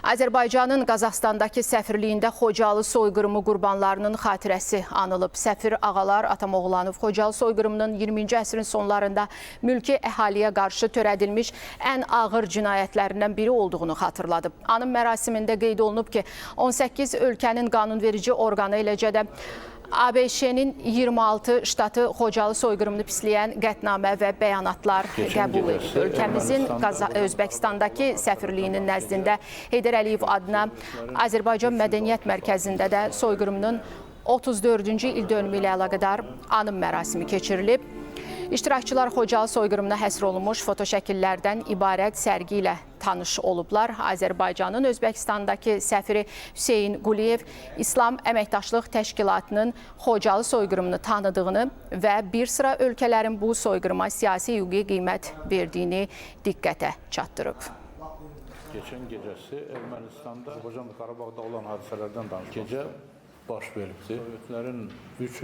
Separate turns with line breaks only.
Azərbaycanın Qazaxstandakı səfirliyində Xocalı soyqırımı qurbanlarının xatirəsi anılıb. Səfir Ağalar Atamoğlanov Xocalı soyqırımının 20-ci əsrin sonlarında mülki əhaliyə qarşı törədilmiş ən ağır cinayətlərindən biri olduğunu xatırladıb. Anım mərasimində qeyd olunub ki, 18 ölkənin qanunverici orqanı, eləcə də ABŞ-nin 26 ştatı Xocalı soyqırımını pisləyən qətnamə və bəyanatlar qəbul edib. Ölkəmizin Özbəkistandakı səfirliyinin nəzdində Heydər Əliyev adına Azərbaycan Mədəniyyət Mərkəzində də soyqırımının 34-cü il dönümü ilə əlaqədar anım mərasimi keçirilib. İştirakçılar Xocalı soyqırımına həsr olunmuş fotoşəkillərdən ibarət sərgi ilə tanış olublar. Azərbaycanın Özbəkistandakı səfiri Hüseyin Quliyev İslam Əməkdaşlıq Təşkilatının Xocalı soyqırımını tanıdığını və bir sıra ölkələrin bu soyqırıma siyasi hüquqi qiymət verdiyini diqqətə çatdırıb.
Geçen gecəsi Ermənistanda Azərbaycan və Qarabağda olan hadisələrdən danışılır. Gecə baş veribdir. Sovetlərin 300